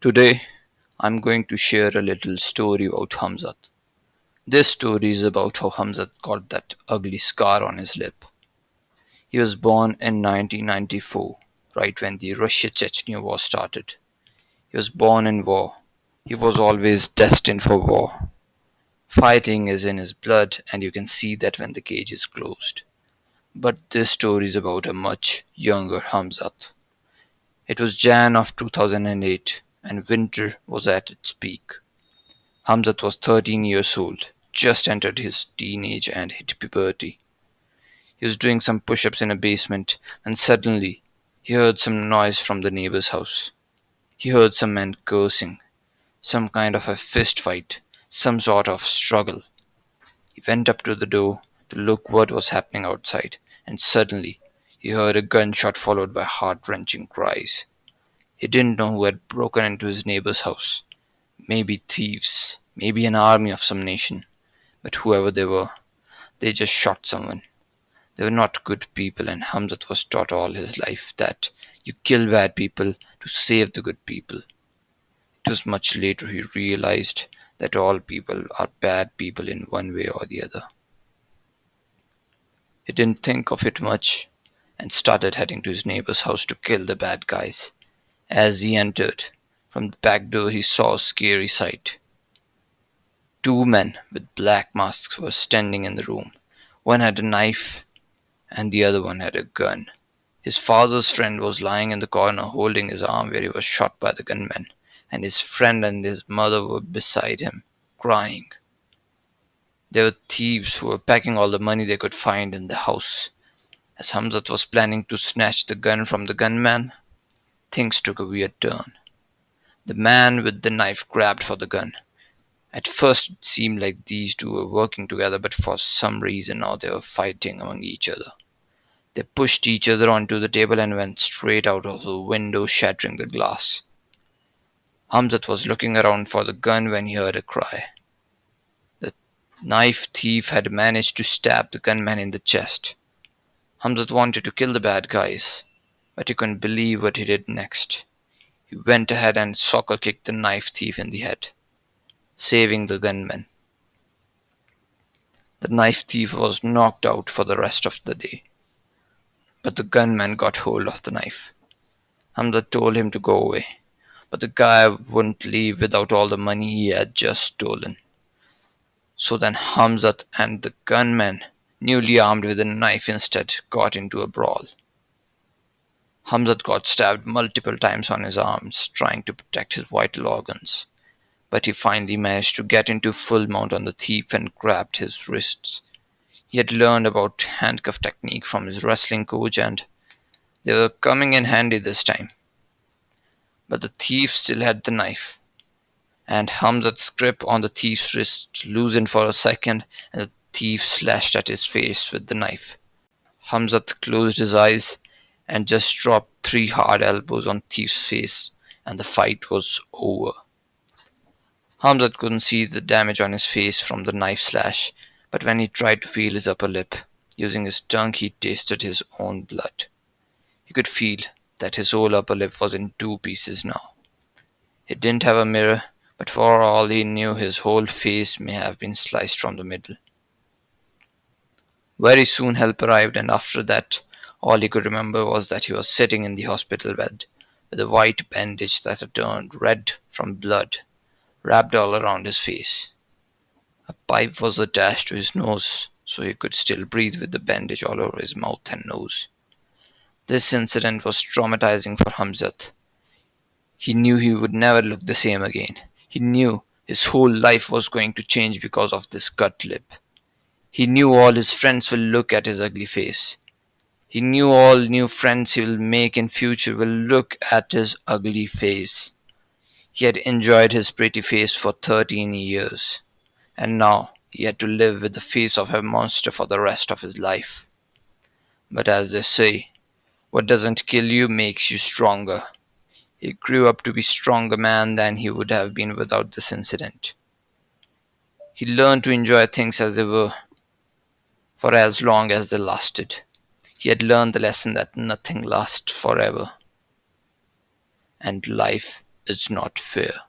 Today, I'm going to share a little story about Hamzat. This story is about how Hamzat got that ugly scar on his lip. He was born in 1994, right when the Russia-Chechnya war started. He was born in war. He was always destined for war. Fighting is in his blood, and you can see that when the cage is closed. But this story is about a much younger Hamzat. It was Jan of 2008, and winter was at its peak. Hamzat was 13 years old, just entered his teenage and hit puberty. He was doing some push ups in a basement, and suddenly he heard some noise from the neighbor's house. He heard some men cursing, some kind of a fist fight, some sort of struggle. He went up to the door to look what was happening outside, and suddenly he heard a gunshot followed by heart wrenching cries. He didn't know who had broken into his neighbor's house. Maybe thieves, maybe an army of some nation. But whoever they were, they just shot someone. They were not good people, and Hamzat was taught all his life that you kill bad people to save the good people. It was much later he realized that all people are bad people in one way or the other. He didn't think of it much and started heading to his neighbor's house to kill the bad guys. As he entered, from the back door he saw a scary sight. Two men with black masks were standing in the room. One had a knife and the other one had a gun. His father's friend was lying in the corner holding his arm where he was shot by the gunman, and his friend and his mother were beside him, crying. They were thieves who were packing all the money they could find in the house. As Hamzat was planning to snatch the gun from the gunman, things took a weird turn. The man with the knife grabbed for the gun. At first, it seemed like these two were working together, but for some reason now they were fighting among each other. They pushed each other onto the table and went straight out of the window, shattering the glass. Hamzat was looking around for the gun when he heard a cry. The knife thief had managed to stab the gunman in the chest. Hamzat wanted to kill the bad guys, but he couldn't believe what he did next. He went ahead and soccer kicked the knife thief in the head, saving the gunman. The knife thief was knocked out for the rest of the day, but the gunman got hold of the knife. Hamza told him to go away, but the guy wouldn't leave without all the money he had just stolen. So then Hamzat and the gunman, newly armed with a knife instead, got into a brawl. Hamzat got stabbed multiple times on his arms, trying to protect his vital organs, but he finally managed to get into full mount on the thief and grabbed his wrists. He had learned about handcuff technique from his wrestling coach, and they were coming in handy this time. But the thief still had the knife, and Hamzat's grip on the thief's wrist loosened for a second, and the thief slashed at his face with the knife. Hamzat closed his eyes and just dropped three hard elbows on thief's face, and the fight was over. Hamzat couldn't see the damage on his face from the knife slash, but when he tried to feel his upper lip, using his tongue he tasted his own blood. He could feel that his whole upper lip was in two pieces now. He didn't have a mirror, but for all he knew his whole face may have been sliced from the middle. Very soon help arrived, and after that all he could remember was that he was sitting in the hospital bed with a white bandage that had turned red from blood wrapped all around his face. A pipe was attached to his nose so he could still breathe with the bandage all over his mouth and nose. This incident was traumatizing for Hamzat. He knew he would never look the same again. He knew his whole life was going to change because of this cut lip. He knew all his friends will look at his ugly face. He knew all new friends he will make in future will look at his ugly face. He had enjoyed his pretty face for 13 years, and now he had to live with the face of a monster for the rest of his life. But as they say, what doesn't kill you makes you stronger. He grew up to be a stronger man than he would have been without this incident. He learned to enjoy things as they were for as long as they lasted. He had learned the lesson that nothing lasts forever, and life it's not fair.